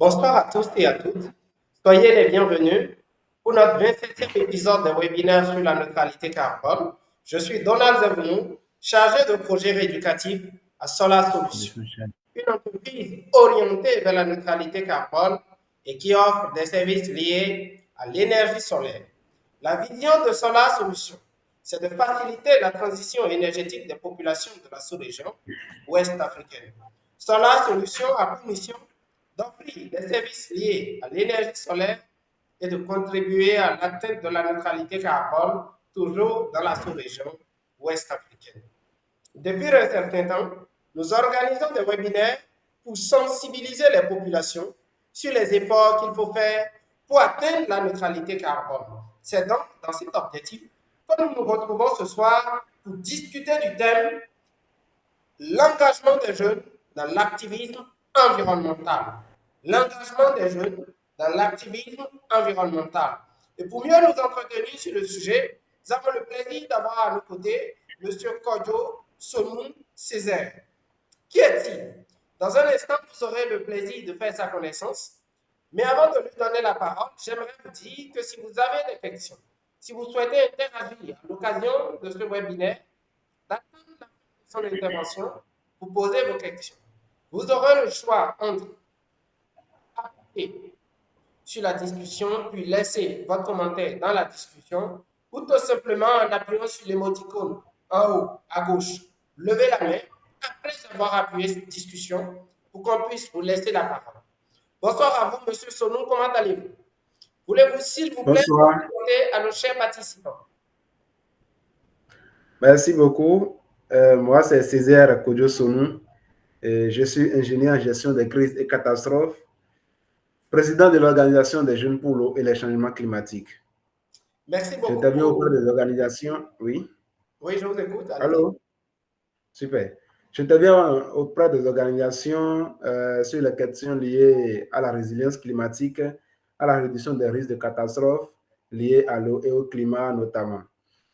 Bonsoir à tous et à toutes. Soyez les bienvenus pour notre 27e épisode de webinaire sur la neutralité carbone. Je suis Donald Zebounou, chargé de projet rééducatif à Solar Solutions, une entreprise orientée vers la neutralité carbone et qui offre des services liés à l'énergie solaire. La vision de Solar Solutions, c'est de faciliter la transition énergétique des populations de la sous-région ouest africaine. Solar Solutions a pour mission d'offrir des services liés à l'énergie solaire et de contribuer à l'atteinte de la neutralité carbone, toujours dans la sous-région ouest africaine. Depuis un certain temps, nous organisons des webinaires pour sensibiliser les populations sur les efforts qu'il faut faire pour atteindre la neutralité carbone. C'est donc dans cet objectif que nous nous retrouvons ce soir pour discuter du thème l'engagement des jeunes dans l'activisme environnemental. L'engagement des jeunes dans l'activisme environnemental. Et pour mieux nous entretenir sur le sujet, nous avons le plaisir d'avoir à nos côtés M. Kodjo Sonou Césaire. Qui est-il? Dans un instant, vous aurez le plaisir de faire sa connaissance. Mais avant de lui donner la parole, j'aimerais vous dire que si vous avez des questions, si vous souhaitez interagir à l'occasion de ce webinaire, d'attendre la fin de son intervention, vous posez vos questions. Vous aurez le choix entre appuyer sur la discussion, puis laisser votre commentaire dans la discussion, ou tout simplement en appuyant sur l'émoticône en haut à gauche. Levez la main après avoir appuyé sur discussion pour qu'on puisse vous laisser la parole. Bonsoir à vous, M. Sonou, comment allez-vous? Voulez-vous, s'il vous plaît, vous présenter à nos chers participants? Merci beaucoup. Moi, c'est Césaire Kodjo Sonou. Je suis ingénieur en gestion des crises et catastrophes, président de l'Organisation des jeunes pour l'eau et les changements climatiques. Merci beaucoup. J'interviens auprès des organisations. Oui. Oui, je vous écoute. Allô? Super. J'interviens auprès des organisations sur les questions liées à la résilience climatique, à la réduction des risques de catastrophes liées à l'eau et au climat notamment.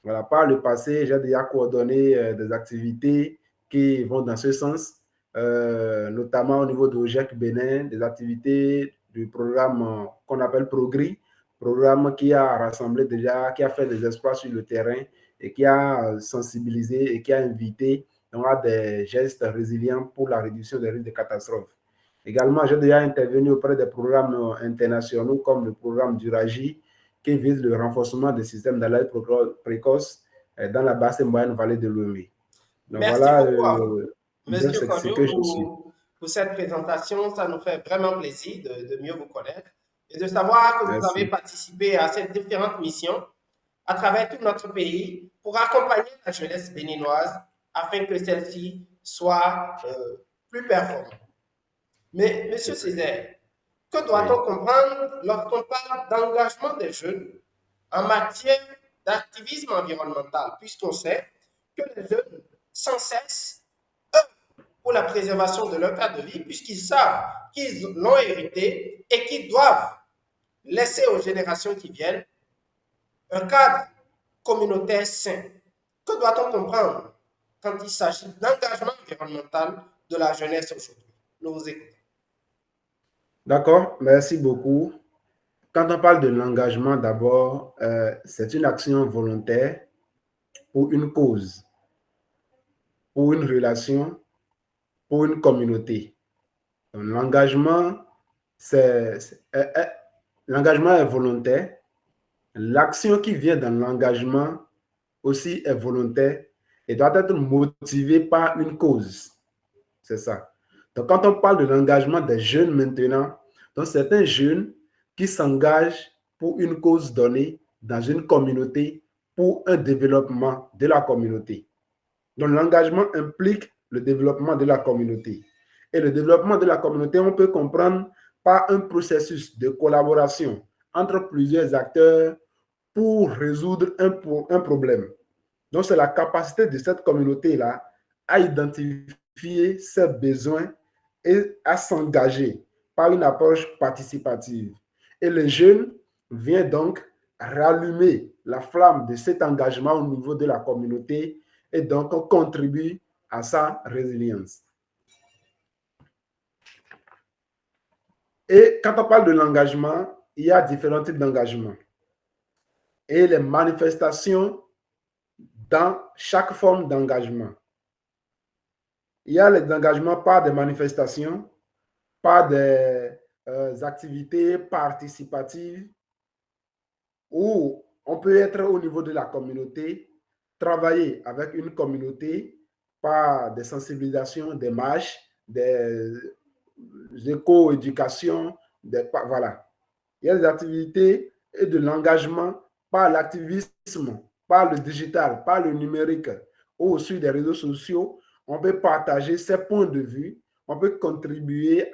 Voilà, par le passé, j'ai déjà coordonné des activités qui vont dans ce sens, notamment au niveau de OGEC Bénin, des activités du programme qu'on appelle Progri, programme qui a rassemblé déjà, qui a fait des exploits sur le terrain et qui a sensibilisé et qui a invité à des gestes résilients pour la réduction des risques de catastrophes. Également, j'ai déjà intervenu auprès des programmes internationaux comme le programme du RAGI, qui vise le renforcement des systèmes d'alerte précoce dans la basse et moyenne vallée de l'Ouémé. Merci voilà, beaucoup à vous, Monsieur Kodjo, pour cette présentation. Ça nous fait vraiment plaisir de mieux vous connaître et de savoir que vous avez participé à ces différentes missions à travers tout notre pays pour accompagner la jeunesse béninoise afin que celle-ci soit plus performante. Mais, Monsieur Césaire, que doit-on comprendre lorsqu'on parle d'engagement des jeunes en matière d'activisme environnemental, puisqu'on sait que les jeunes, sans cesse, œuvrent pour la préservation de leur cadre de vie, puisqu'ils savent qu'ils l'ont hérité et qu'ils doivent laisser aux générations qui viennent un cadre communautaire sain. Que doit-on comprendre quand il s'agit d'engagement environnemental de la jeunesse aujourd'hui? Nous vous écoutons. D'accord, merci beaucoup. Quand on parle de l'engagement, d'abord, c'est une action volontaire pour une cause, pour une relation, pour une communauté. L'engagement, l'engagement est volontaire. L'action qui vient dans l'engagement aussi est volontaire et doit être motivée par une cause. C'est ça. Donc, quand on parle de l'engagement des jeunes maintenant, donc c'est un jeune qui s'engage pour une cause donnée dans une communauté pour un développement de la communauté. Donc, l'engagement implique le développement de la communauté. Et le développement de la communauté, on peut comprendre par un processus de collaboration entre plusieurs acteurs pour résoudre un problème. Donc, c'est la capacité de cette communauté-là à identifier ses besoins et à s'engager par une approche participative. Et le jeune vient donc rallumer la flamme de cet engagement au niveau de la communauté et donc contribue à sa résilience. Et quand on parle de l'engagement, il y a différents types d'engagement. Et les manifestations dans chaque forme d'engagement. Il y a les engagements par des manifestations, par des activités participatives, où on peut être au niveau de la communauté, travailler avec une communauté par des sensibilisations, des marches, des éco-éducations, voilà. Il y a des activités et de l'engagement par l'activisme, par le digital, par le numérique ou sur des réseaux sociaux. On peut partager ses points de vue, on peut contribuer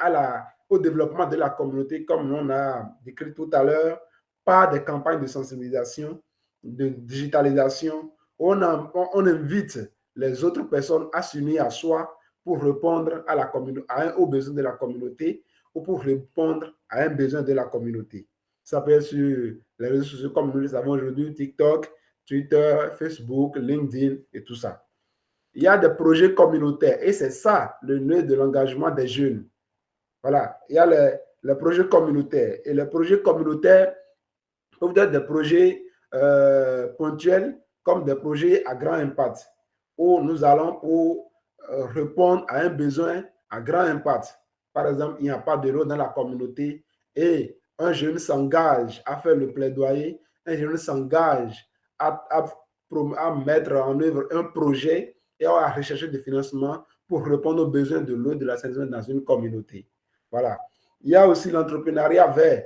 au développement de la communauté, comme on a décrit tout à l'heure, par des campagnes de sensibilisation, de digitalisation. On invite les autres personnes à s'unir à soi pour répondre aux besoins de la communauté ou pour répondre à un besoin de la communauté. Ça peut être sur les réseaux sociaux comme nous le savons aujourd'hui, TikTok, Twitter, Facebook, LinkedIn et tout ça. Il y a des projets communautaires et c'est ça le nœud de l'engagement des jeunes. Voilà, il y a les projets communautaires et les projets communautaires peuvent être des projets ponctuels comme des projets à grand impact où nous allons pour répondre à un besoin à grand impact. Par exemple, il n'y a pas de l'eau dans la communauté et un jeune s'engage à faire le plaidoyer, un jeune s'engage à mettre en œuvre un projet et à rechercher des financements pour répondre aux besoins de l'eau et de l'assainissement dans une communauté. Voilà. Il y a aussi l'entrepreneuriat vert.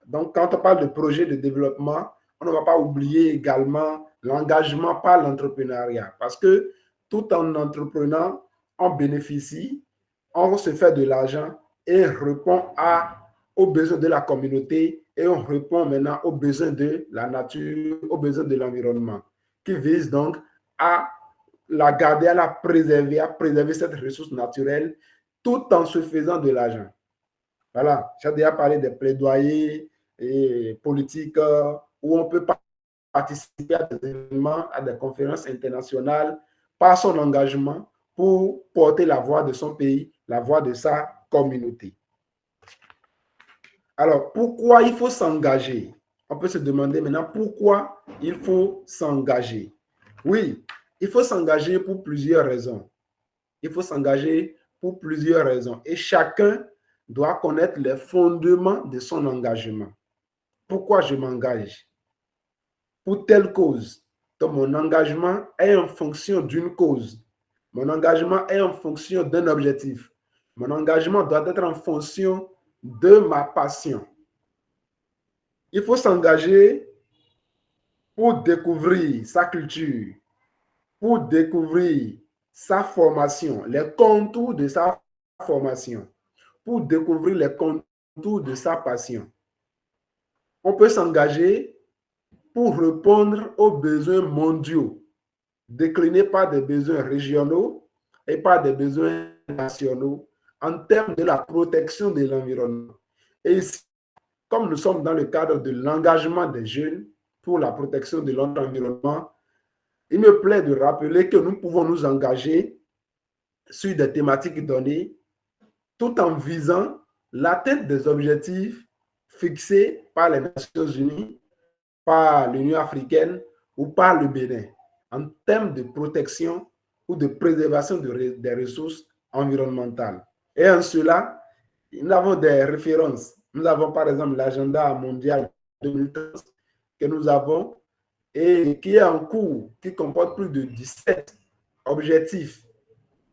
Donc, quand on parle de projet de développement, on ne va pas oublier également l'engagement par l'entrepreneuriat parce que tout en entreprenant, on bénéficie, on se fait de l'argent et répond aux besoins de la communauté et on répond maintenant aux besoins de la nature, aux besoins de l'environnement, qui vise donc à la garder, à préserver cette ressource naturelle tout en se faisant de l'argent. Voilà, j'ai déjà parlé des plaidoyers et politiques où on peut participer à des événements, à des conférences internationales par son engagement pour porter la voix de son pays, la voix de sa communauté. Alors, pourquoi il faut s'engager? On peut se demander maintenant pourquoi il faut s'engager. Oui, il faut s'engager pour plusieurs raisons. Il faut s'engager pour plusieurs raisons. Et chacun doit connaître les fondements de son engagement. Pourquoi je m'engage? Pour telle cause. Donc, mon engagement est en fonction d'une cause. Mon engagement est en fonction d'un objectif. Mon engagement doit être en fonction de ma passion. Il faut s'engager pour découvrir sa culture, pour découvrir sa formation, les contours de sa formation, pour découvrir les contours de sa passion. On peut s'engager pour répondre aux besoins mondiaux, déclinés par des besoins régionaux et par des besoins nationaux en termes de la protection de l'environnement. Et ici, comme nous sommes dans le cadre de l'engagement des jeunes pour la protection de notre environnement, il me plaît de rappeler que nous pouvons nous engager sur des thématiques données tout en visant l'atteinte des objectifs fixés par les Nations Unies, par l'Union africaine ou par le Bénin en termes de protection ou de préservation des ressources environnementales. Et en cela, nous avons des références. Nous avons par exemple l'agenda mondial 2030 que nous avons et qui est en cours, qui comporte plus de 17 objectifs.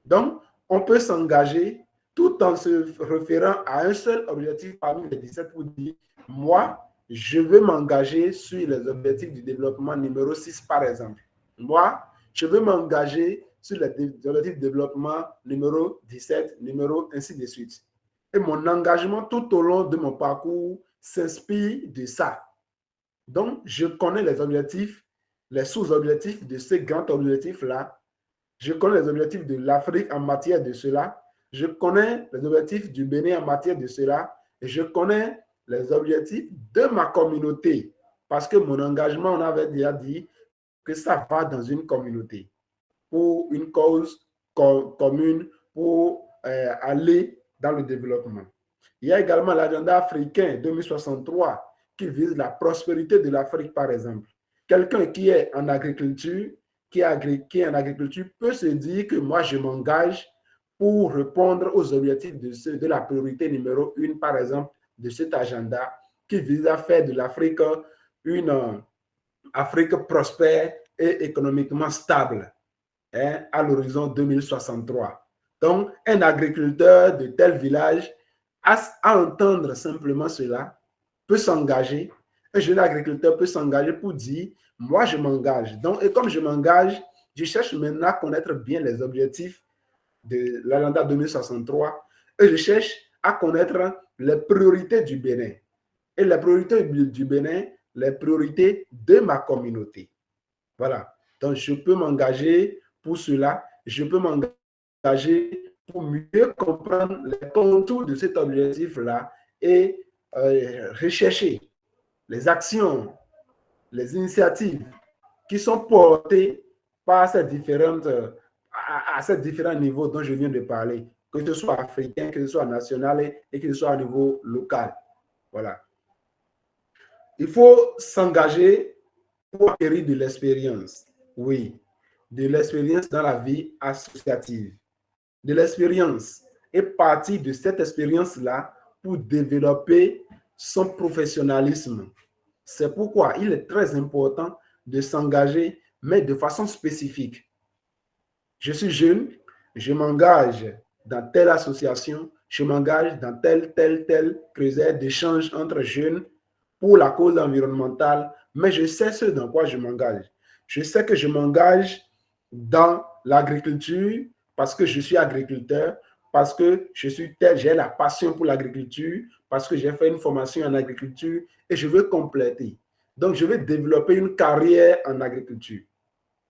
Donc, on peut s'engager tout en se référant à un seul objectif parmi les 17 pour dire, moi, je veux m'engager sur les objectifs du développement numéro 6, par exemple. Moi, je veux m'engager sur les objectifs de développement numéro 17, numéro ainsi de suite. Et mon engagement tout au long de mon parcours s'inspire de ça. Donc, je connais les objectifs, les sous-objectifs de ces grands objectifs-là. Je connais les objectifs de l'Afrique en matière de cela. Je connais les objectifs du Bénin en matière de cela. Et je connais les objectifs de ma communauté. Parce que mon engagement, on avait déjà dit que ça va dans une communauté pour une cause commune, pour aller dans le développement. Il y a également l'agenda africain 2063 qui vise la prospérité de l'Afrique, par exemple. Quelqu'un qui est en agriculture, qui est en agriculture peut se dire que moi, je m'engage pour répondre aux objectifs de la priorité numéro 1, par exemple, de cet agenda qui vise à faire de l'Afrique une Afrique prospère et économiquement stable, hein, à l'horizon 2063. Donc, un agriculteur de tel village, à entendre simplement cela, peut s'engager. Un jeune agriculteur peut s'engager pour dire, moi, je m'engage. Donc, et comme je m'engage, je cherche maintenant à connaître bien les objectifs de l'agenda 2063 et je cherche à connaître les priorités du Bénin. Et les priorités du Bénin, les priorités de ma communauté. Voilà. Donc, je peux m'engager pour cela. Je peux m'engager pour mieux comprendre les contours de cet objectif-là et rechercher les actions, les initiatives qui sont portées par ces à ces différents niveaux dont je viens de parler, que ce soit africain, que ce soit national et que ce soit au niveau local. Voilà. Il faut s'engager pour acquérir de l'expérience. Oui, de l'expérience dans la vie associative. De l'expérience. Et partir de cette expérience-là pour développer son professionnalisme. C'est pourquoi il est très important de s'engager, mais de façon spécifique. Je suis jeune, je m'engage dans telle association, je m'engage dans tel creuset d'échange entre jeunes pour la cause environnementale, mais je sais ce dans quoi je m'engage. Je sais que je m'engage dans l'agriculture parce que je suis agriculteur, parce que j'ai la passion pour l'agriculture, parce que j'ai fait une formation en agriculture et je veux compléter. Donc, je veux développer une carrière en agriculture,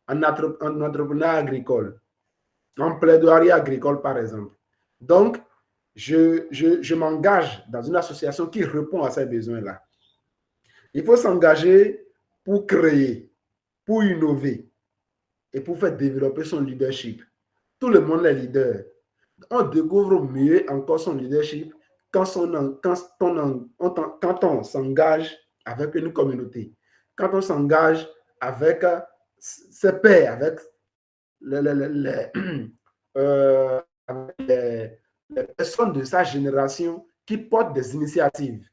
en entrepreneur agricole, en plaidoirie agricole, par exemple. Donc, je m'engage dans une association qui répond à ces besoins-là. Il faut s'engager pour créer, pour innover et pour faire développer son leadership. Tout le monde est leader. On découvre mieux encore son leadership quand on s'engage avec une communauté, quand on s'engage avec ses pairs, avec les personnes de sa génération qui portent des initiatives.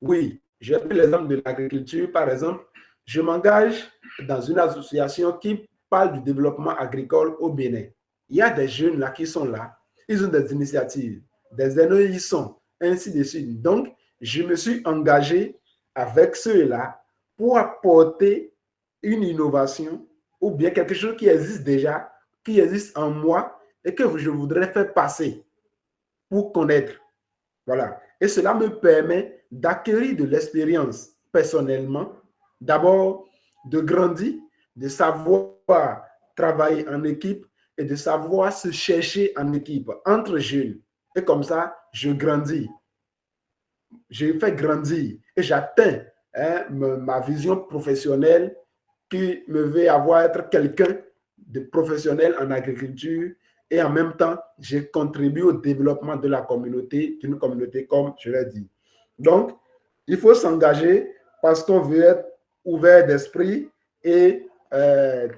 Oui, j'ai pris l'exemple de l'agriculture, par exemple. Je m'engage dans une association qui parle du développement agricole au Bénin. Il y a des jeunes là qui sont là, ils ont des initiatives, des aînés y sont, ainsi de suite. Donc, je me suis engagé avec ceux-là pour apporter une innovation ou bien quelque chose qui existe déjà, qui existe en moi et que je voudrais faire passer pour connaître. Voilà. Et cela me permet d'acquérir de l'expérience personnellement, d'abord de grandir, de savoir travailler en équipe et de savoir se chercher en équipe entre jeunes. Et comme ça, je grandis. Je fais grandir et j'atteins ma vision professionnelle qui me veut avoir être quelqu'un de professionnel en agriculture et en même temps, je contribue au développement de la communauté, d'une communauté comme je l'ai dit. Donc, il faut s'engager parce qu'on veut être ouvert d'esprit et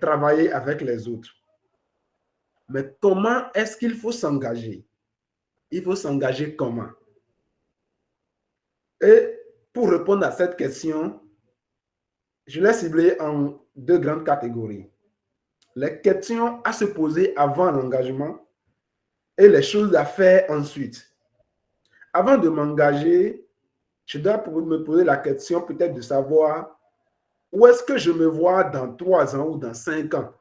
travailler avec les autres. Mais comment est-ce qu'il faut s'engager? Il faut s'engager comment? Et pour répondre à cette question, je l'ai ciblé en deux grandes catégories. Les questions à se poser avant l'engagement et les choses à faire ensuite. Avant de m'engager, je dois me poser la question peut-être de savoir où est-ce que je me vois dans 3 ans ou dans 5 ans.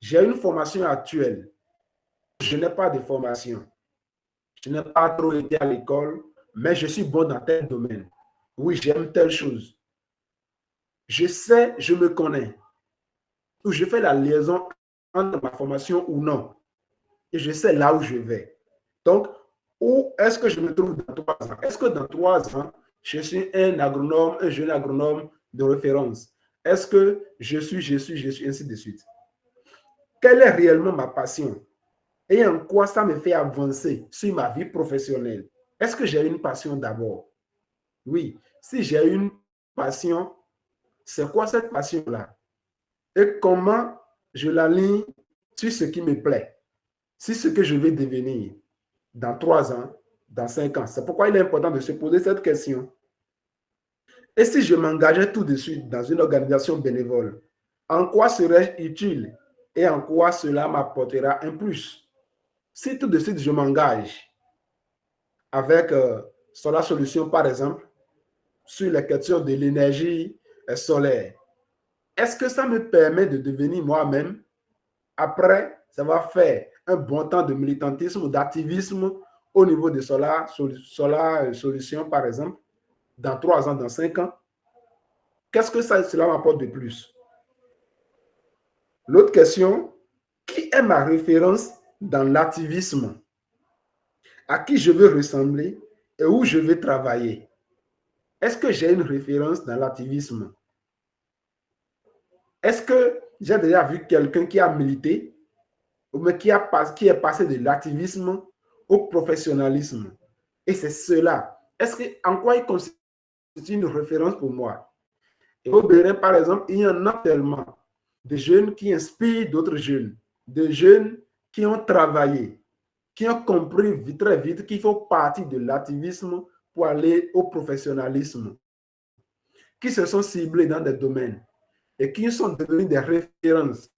J'ai une formation actuelle. Je n'ai pas de formation. Je n'ai pas trop été à l'école, mais je suis bon dans tel domaine. Oui, j'aime telle chose. Je sais, je me connais. Ou je fais la liaison entre ma formation ou non. Et je sais là où je vais. Donc, où est-ce que je me trouve dans 3 ans? Est-ce que dans 3 ans, je suis un agronome, un jeune agronome de référence? Est-ce que je suis, ainsi de suite? Quelle est réellement ma passion? et en quoi ça me fait avancer sur ma vie professionnelle. Est-ce que j'ai une passion d'abord? Oui. Si j'ai une passion, c'est quoi cette passion-là? Et comment je l'aligne sur ce qui me plaît, sur ce que je vais devenir dans 3 ans, dans 5 ans. C'est pourquoi il est important de se poser cette question. Et si je m'engageais tout de suite dans une organisation bénévole, en quoi serais-je utile et en quoi cela m'apportera un plus? Si tout de suite je m'engage avec Solar Solution, par exemple, sur les questions de l'énergie solaire, est-ce que ça me permet de devenir moi-même? Après, ça va faire un bon temps de militantisme, d'activisme au niveau de Solar Solution, par exemple, dans 3 ans, dans 5 ans. Qu'est-ce que cela m'apporte de plus? L'autre question, qui est ma référence dans l'activisme? À qui je veux ressembler et où je veux travailler? Est-ce que j'ai une référence dans l'activisme? Est-ce que j'ai déjà vu quelqu'un qui a milité ou qui est passé de l'activisme au professionnalisme? Et c'est cela. En quoi il constitue une référence pour moi? Et au Bénin, par exemple, il y en a tellement de jeunes qui inspirent d'autres jeunes, de jeunes qui ont travaillé, qui ont compris très vite qu'il faut partir de l'activisme pour aller au professionnalisme, qui se sont ciblés dans des domaines et qui sont devenus des références.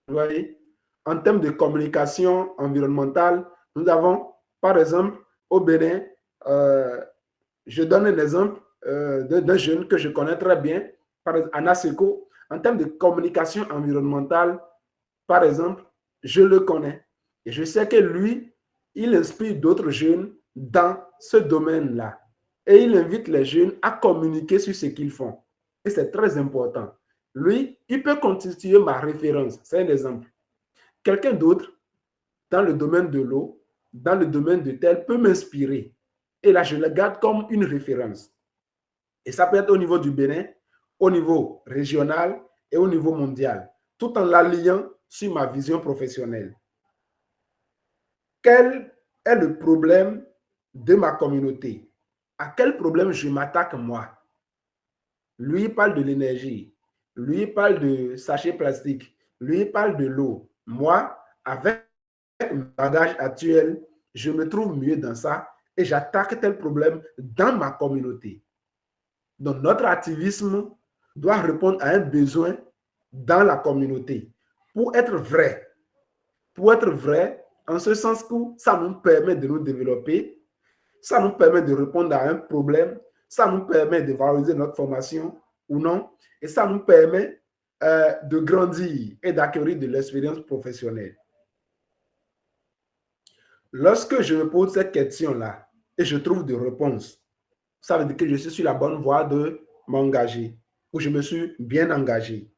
Vous voyez, en termes de communication environnementale, nous avons, par exemple, au Bénin, je donne un exemple d'un jeune que je connais très bien, par exemple, Anaseko. En termes de communication environnementale, par exemple, je le connais. Et je sais que lui, il inspire d'autres jeunes dans ce domaine-là. Et il invite les jeunes à communiquer sur ce qu'ils font. Et c'est très important. Lui, il peut constituer ma référence. C'est un exemple. Quelqu'un d'autre, dans le domaine de l'eau, dans le domaine de tel, peut m'inspirer. Et là, je le garde comme une référence. Et ça peut être au niveau du Bénin, au niveau régional et au niveau mondial, tout en l'alliant sur ma vision professionnelle. Quel est le problème de ma communauté? À quel problème je m'attaque moi? Lui, il parle de l'énergie. Lui, il parle de sachets plastiques. Lui, il parle de l'eau. Moi, avec mon bagage actuel, je me trouve mieux dans ça et j'attaque tel problème dans ma communauté. Donc, notre activisme doit répondre à un besoin dans la communauté pour être vrai. Pour être vrai, en ce sens que ça nous permet de nous développer, ça nous permet de répondre à un problème, ça nous permet de valoriser notre formation ou non, et ça nous permet de grandir et d'acquérir de l'expérience professionnelle. Lorsque je me pose cette question-là et je trouve des réponses, ça veut dire que je suis sur la bonne voie de m'engager ou je me suis bien engagé.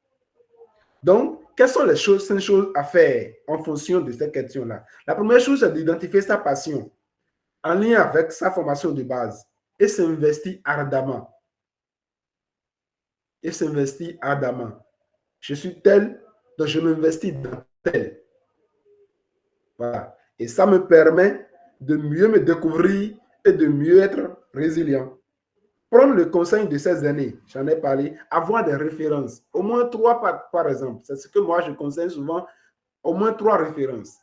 Donc, quelles sont les 5 choses à faire en fonction de cette question-là? La première chose, c'est d'identifier sa passion en lien avec sa formation de base et s'investir ardemment. Je suis tel, donc je m'investis dans tel. Voilà. Et ça me permet de mieux me découvrir et de mieux être résilient. Prendre le conseil de ces années, j'en ai parlé, avoir des références, au moins 3 par exemple. C'est ce que moi je conseille souvent, au moins 3 références.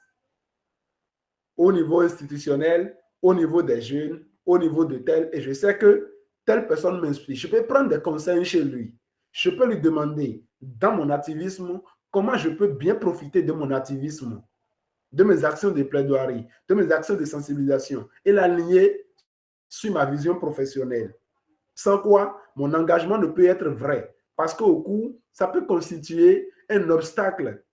Au niveau institutionnel, au niveau des jeunes, au niveau de tel, et je sais que telle personne m'inspire. Je peux prendre des conseils chez lui. Je peux lui demander, dans mon activisme, comment je peux bien profiter de mon activisme, de mes actions de plaidoirie, de mes actions de sensibilisation, et l'aligner sur ma vision professionnelle. Sans quoi, mon engagement ne peut être vrai. Parce qu'au coup, ça peut constituer un obstacle.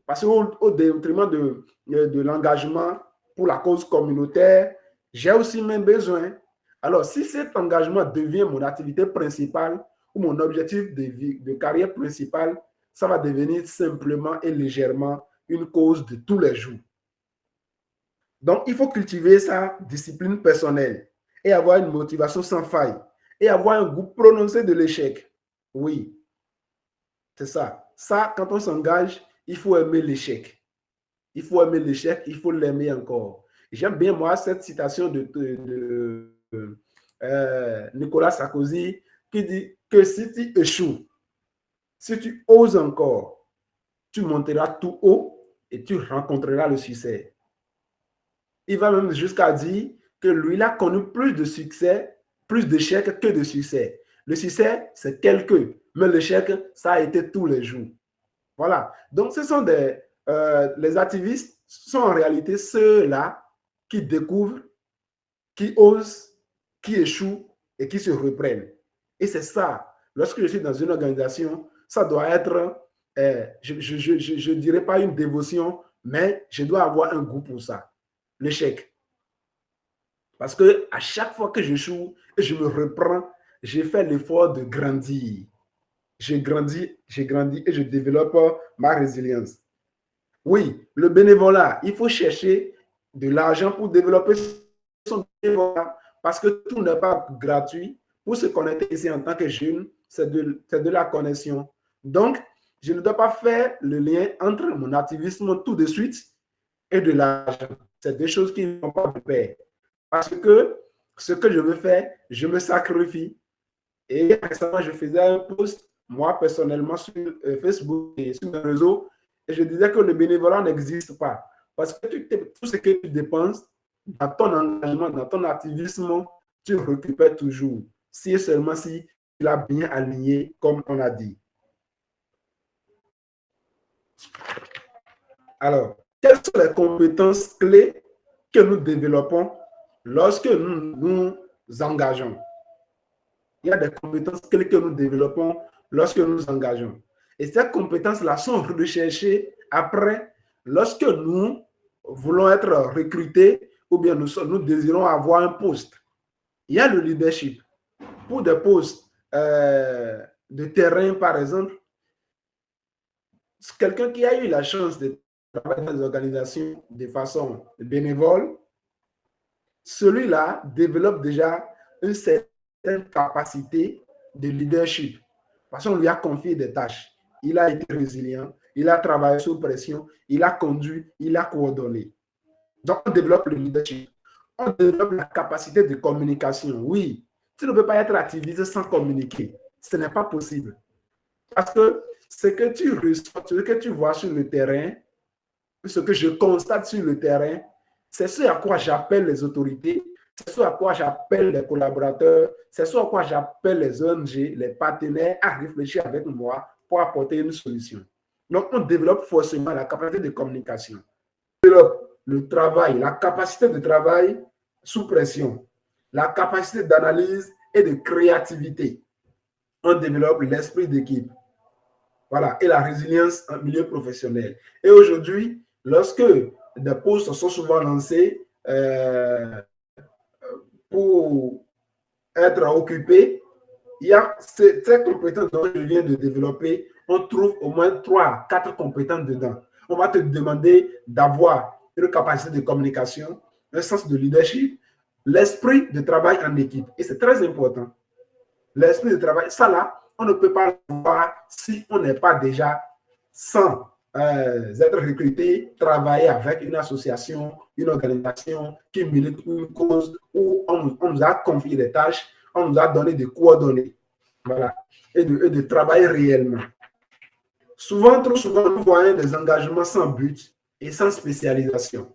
Parce qu'au détriment de l'engagement pour la cause communautaire, j'ai aussi mes besoins. Alors, si cet engagement devient mon activité principale ou mon objectif de carrière principale, ça va devenir simplement et légèrement une cause de tous les jours. Donc, il faut cultiver sa discipline personnelle et avoir une motivation sans faille et avoir un goût prononcé de l'échec. Oui, c'est ça. Ça, quand on s'engage, il faut aimer l'échec. Il faut aimer l'échec, il faut l'aimer encore. J'aime bien, moi, cette citation de Nicolas Sarkozy qui dit que si tu échoues, si tu oses encore, tu monteras tout haut et tu rencontreras le succès. Il va même jusqu'à dire que lui, il a connu plus de succès, plus d'échecs que de succès. Le succès, c'est quelques, mais l'échec, ça a été tous les jours. Voilà. Donc, ce sont les activistes sont en réalité ceux-là qui découvrent, qui osent, qui échouent et qui se reprennent. Et c'est ça. Lorsque je suis dans une organisation, ça doit être, je ne dirais pas une dévotion, mais je dois avoir un goût pour ça. L'échec. Parce que à chaque fois que j'échoue et je me reprends, j'ai fait l'effort de grandir. J'ai grandi et je développe ma résilience. Oui, le bénévolat, il faut chercher de l'argent pour développer son bénévolat parce que tout n'est pas gratuit. Pour se connecter ici en tant que jeune, c'est de la connexion. Donc, je ne dois pas faire le lien entre mon activisme tout de suite et de l'argent. C'est deux choses qui ne sont pas de pair. Parce que ce que je veux faire, je me sacrifie. Et récemment, je faisais un post, moi personnellement, sur Facebook et sur mes réseaux, et je disais que le bénévolat n'existe pas. Parce que tout ce que tu dépenses dans ton engagement, dans ton activisme, tu récupères toujours. Si et seulement si tu l'as bien aligné, comme on a dit. Alors, quelles sont les compétences clés que nous développons lorsque nous nous engageons? Il y a des compétences clés que nous développons lorsque nous nous engageons. Et ces compétences-là sont recherchées après lorsque nous voulons être recrutés ou bien nous désirons avoir un poste. Il y a le leadership. Pour des postes de terrain, par exemple, quelqu'un qui a eu la chance de travailler dans des organisations de façon bénévole, celui-là développe déjà une certaine capacité de leadership parce qu'on lui a confié des tâches. Il a été résilient, il a travaillé sous pression, il a conduit, il a coordonné. Donc, on développe le leadership. On développe la capacité de communication. Oui, tu ne peux pas être activiste sans communiquer. Ce n'est pas possible. Parce que ce que tu reçois, ce que tu vois sur le terrain, ce que je constate sur le terrain, c'est ce à quoi j'appelle les autorités, c'est ce à quoi j'appelle les collaborateurs, c'est ce à quoi j'appelle les ONG, les partenaires à réfléchir avec moi pour apporter une solution. Donc, on développe forcément la capacité de communication. On développe le travail, la capacité de travail sous pression, la capacité d'analyse et de créativité. On développe l'esprit d'équipe. Voilà, et la résilience en milieu professionnel. Et aujourd'hui, lorsque des postes sont souvent lancés pour être occupés, il y a ces compétences dont je viens de développer, on trouve au moins 3, 4 compétences dedans. On va te demander d'avoir une capacité de communication, un sens de leadership, l'esprit de travail en équipe. Et c'est très important. L'esprit de travail, ça là, on ne peut pas le voir si on n'est pas déjà, sans être recruté, travailler avec une association, une organisation qui milite pour une cause où on nous a confié des tâches, on nous a donné des coordonnées. Voilà. Et de travailler réellement. Souvent, trop souvent, nous voyons des engagements sans but et sans spécialisation.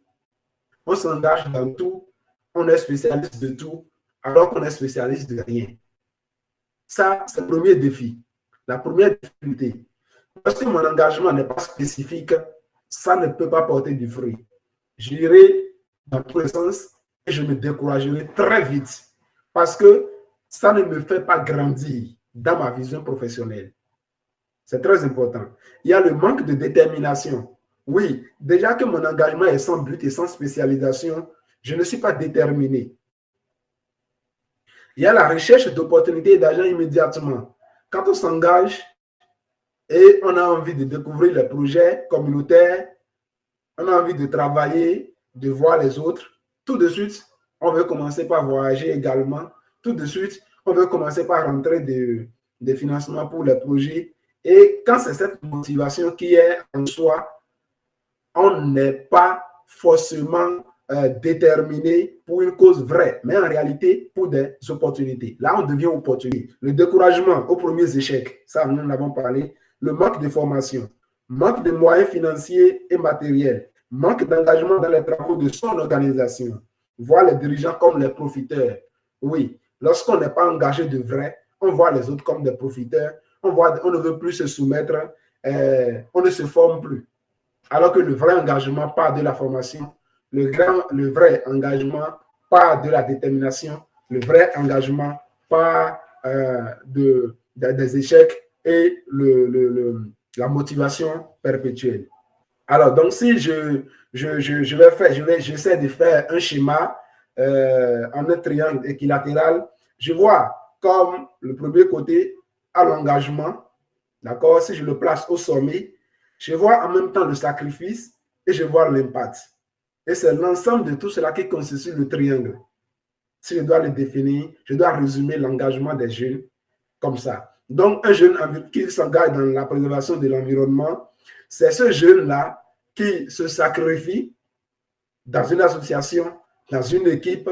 On s'engage dans tout, on est spécialiste de tout, alors qu'on est spécialiste de rien. Ça, c'est le premier défi. La première difficulté. Lorsque mon engagement n'est pas spécifique, ça ne peut pas porter du fruit. J'irai dans tous les sens et je me découragerai très vite parce que ça ne me fait pas grandir dans ma vision professionnelle. C'est très important. Il y a le manque de détermination. Oui, déjà que mon engagement est sans but et sans spécialisation, je ne suis pas déterminé. Il y a la recherche d'opportunités d'argent immédiatement. Quand on s'engage et on a envie de découvrir les projets communautaires, on a envie de travailler, de voir les autres, tout de suite, on veut commencer par voyager également. Tout de suite, on veut commencer par rentrer des financements pour les projets. Et quand c'est cette motivation qui est en soi, on n'est pas forcément déterminé pour une cause vraie, mais en réalité pour des opportunités. Là, on devient opportuniste. Le découragement aux premiers échecs, ça, nous en avons parlé. Le manque de formation, manque de moyens financiers et matériels, manque d'engagement dans les travaux de son organisation, voir les dirigeants comme les profiteurs. Oui, lorsqu'on n'est pas engagé de vrai, on voit les autres comme des profiteurs, on ne veut plus se soumettre, on ne se forme plus. Alors que le vrai engagement part de la formation, le vrai engagement part de la détermination, le vrai engagement part des échecs et la motivation perpétuelle. Alors, donc, si j'essaie de faire un schéma en un triangle équilatéral, je vois comme le premier côté à l'engagement, d'accord? Si je le place au sommet, je vois en même temps le sacrifice et je vois l'impact. Et c'est l'ensemble de tout cela qui constitue le triangle. Si je dois le définir, je dois résumer l'engagement des jeunes comme ça. Donc, un jeune qui s'engage dans la préservation de l'environnement, c'est ce jeune-là qui se sacrifie dans une association, dans une équipe,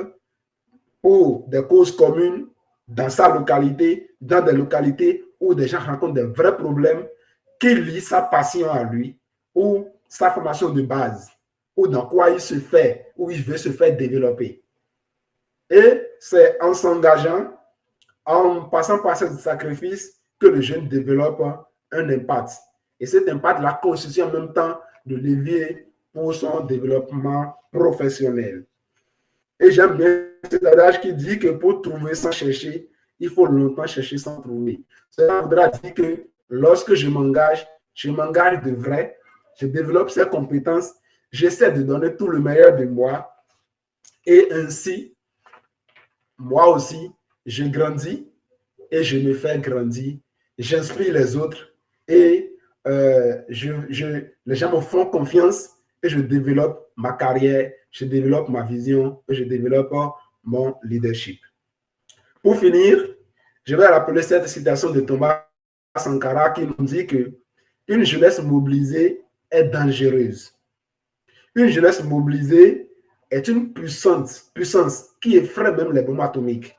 pour des causes communes, dans sa localité, dans des localités où des gens rencontrent des vrais problèmes, qui lient sa passion à lui, ou sa formation de base, ou dans quoi il se fait, où il veut se faire développer. Et c'est en s'engageant, en passant par ce sacrifice, que le jeune développe un impact. Et cet impact-là constitue en même temps de levier pour son développement professionnel. Et j'aime bien cet adage qui dit que pour trouver sans chercher, il faut longtemps chercher sans trouver. Cela voudra dire que lorsque je m'engage de vrai, je développe ces compétences, j'essaie de donner tout le meilleur de moi et ainsi, moi aussi, je grandis et je me fais grandir, j'inspire les autres et les gens me font confiance et je développe ma carrière, je développe ma vision et je développe mon leadership. Pour finir, je vais rappeler cette citation de Thomas Sankara qui nous dit que une jeunesse mobilisée est dangereuse. Une jeunesse mobilisée est une puissance qui effraie même les bombes atomiques.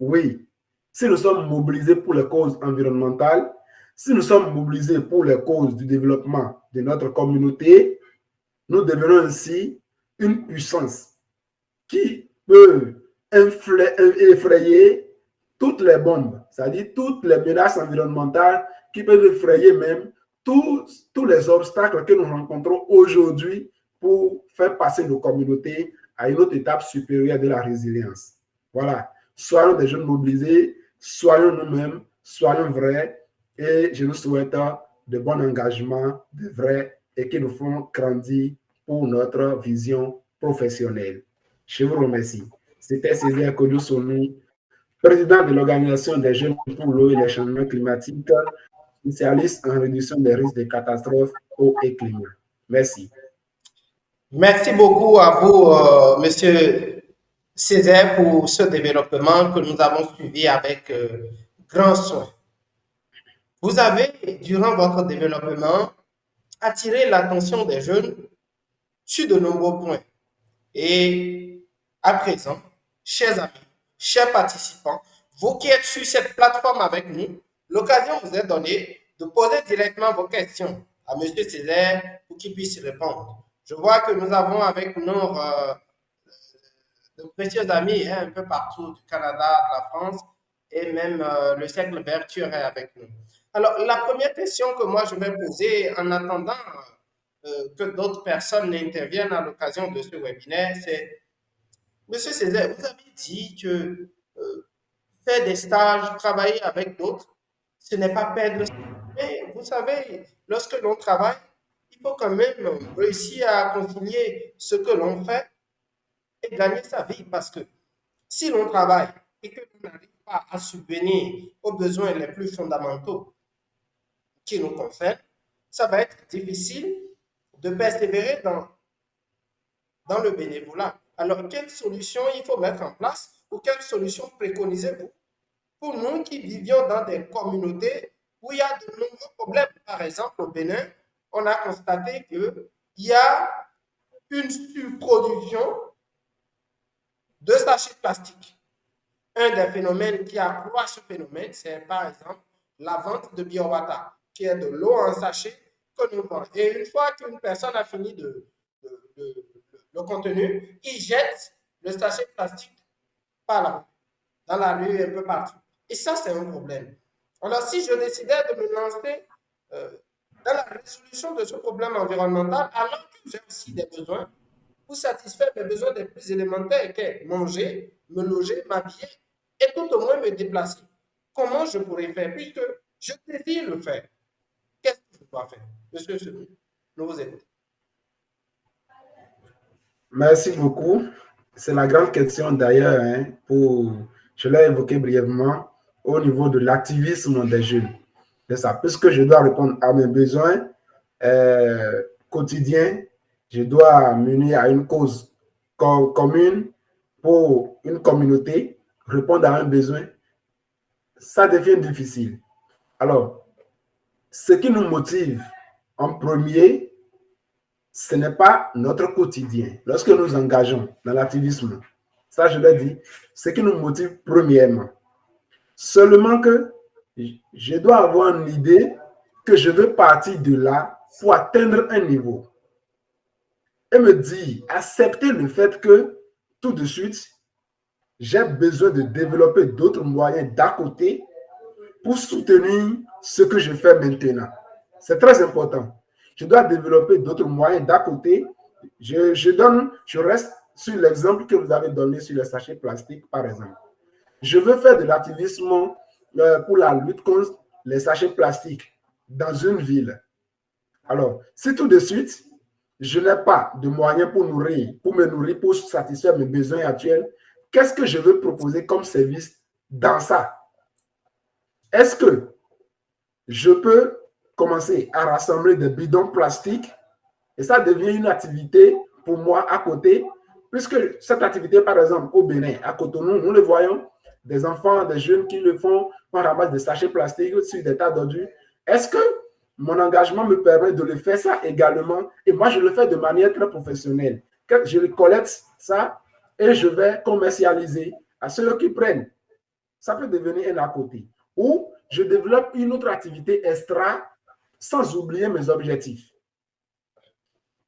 Oui, si nous sommes mobilisés pour les causes environnementales, si nous sommes mobilisés pour les causes du développement de notre communauté, nous devenons ainsi une puissance qui peut effrayer toutes les bombes, c'est-à-dire toutes les menaces environnementales qui peuvent effrayer même tous les obstacles que nous rencontrons aujourd'hui pour faire passer nos communautés à une autre étape supérieure de la résilience. Voilà. Soyons des jeunes mobilisés, soyons nous-mêmes, soyons vrais et je nous souhaite de bons engagements, de vrais et qui nous font grandir pour notre vision professionnelle. Je vous remercie. C'était Césaire Kodjo-Sonu, président de l'Organisation des jeunes pour l'eau et les changements climatiques, spécialiste en réduction des risques de catastrophes eau et climat. Merci. Merci beaucoup à vous, Monsieur Césaire, pour ce développement que nous avons suivi avec grand soin. Vous avez, durant votre développement, attiré l'attention des jeunes sur de nombreux points. Et à présent, chers amis, chers participants, vous qui êtes sur cette plateforme avec nous, l'occasion vous est donnée de poser directement vos questions à M. Césaire pour qu'il puisse répondre. Je vois que nous avons avec nous de précieux amis un peu partout du Canada, de la France et même le cercle vertueux est avec nous. Alors, la première question que moi je vais poser en attendant que d'autres personnes interviennent à l'occasion de ce webinaire, c'est, Monsieur Césaire, vous avez dit que faire des stages, travailler avec d'autres, ce n'est pas perdre. Mais vous savez, lorsque l'on travaille, il faut quand même réussir à concilier ce que l'on fait et gagner sa vie parce que si l'on travaille et que l'on n'arrive pas à subvenir aux besoins les plus fondamentaux qui nous concernent, ça va être difficile de persévérer dans le bénévolat. Alors, quelle solution il faut mettre en place ou quelle solution préconisez-vous pour nous qui vivions dans des communautés où il y a de nombreux problèmes? Par exemple, au Bénin, on a constaté qu'il il y a une surproduction de sachets plastiques. Un des phénomènes qui accroît ce phénomène, c'est par exemple la vente de BioWater, qui est de l'eau en sachet que nous vendons. Et une fois qu'une personne a fini le contenu, il jette le sachet plastique par là, dans la rue et un peu partout. Et ça, c'est un problème. Alors, si je décidais de me lancer dans la résolution de ce problème environnemental, alors que j'ai aussi des besoins, pour satisfaire mes besoins les plus élémentaires, que manger, me loger, m'habiller et tout au moins me déplacer. Comment je pourrais faire puisque je désire le faire? Qu'est-ce que je dois faire? Monsieur Semi, nous vous écoutons. Merci beaucoup. C'est la grande question d'ailleurs, hein, je l'ai évoqué brièvement, au niveau de l'activisme des jeunes. C'est ça. Puisque je dois répondre à mes besoins quotidiens, je dois mener à une cause commune pour une communauté, répondre à un besoin, ça devient difficile. Alors, ce qui nous motive en premier, ce n'est pas notre quotidien. Lorsque nous engageons dans l'activisme, ça je l'ai dit, ce qui nous motive premièrement. Seulement que je dois avoir une idée que je veux partir de là pour atteindre un niveau. Et me dire, accepter le fait que tout de suite, j'ai besoin de développer d'autres moyens d'à côté pour soutenir ce que je fais maintenant. C'est très important. Je dois développer d'autres moyens d'à côté. Je reste sur l'exemple que vous avez donné sur les sachets plastiques, par exemple. Je veux faire de l'activisme pour la lutte contre les sachets plastiques dans une ville. Alors, si tout de suite, je n'ai pas de moyens pour me nourrir, pour satisfaire mes besoins actuels, qu'est-ce que je veux proposer comme service dans ça? Est-ce que je peux commencer à rassembler des bidons plastiques et ça devient une activité pour moi à côté, puisque cette activité, par exemple, au Bénin, à Cotonou, nous le voyons, des enfants, des jeunes qui le font, on ramasse des sachets plastiques sur des tas d'ordures. Est-ce que mon engagement me permet de le faire ça également? Et moi, je le fais de manière très professionnelle. Je collecte ça et je vais commercialiser à ceux qui prennent. Ça peut devenir un à côté. Ou je développe une autre activité extra sans oublier mes objectifs.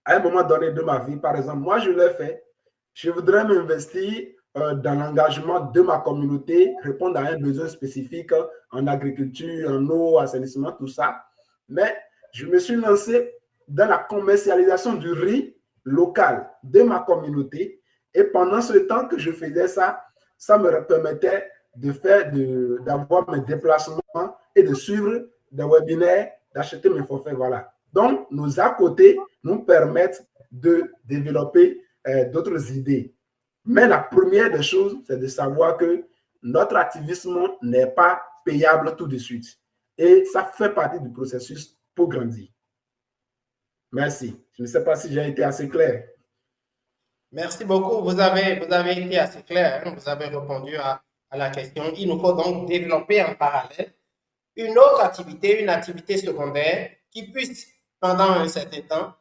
À un moment donné de ma vie, par exemple, moi, je l'ai fait. Je voudrais m'investir dans l'engagement de ma communauté, répondre à un besoin spécifique en agriculture, en eau, assainissement, tout ça. Mais je me suis lancé dans la commercialisation du riz local de ma communauté. Et pendant ce temps que je faisais ça, ça me permettait d'avoir mes déplacements et de suivre des webinaires, d'acheter mes forfaits. Voilà. Donc, nos à côté nous permettent de développer d'autres idées. Mais la première des choses, c'est de savoir que notre activisme n'est pas payable tout de suite. Et ça fait partie du processus pour grandir. Merci. Je ne sais pas si j'ai été assez clair. Merci beaucoup. Vous avez été assez clair. Hein? Vous avez répondu à la question. Il nous faut donc développer en parallèle une autre activité, une activité secondaire qui puisse, pendant un certain temps,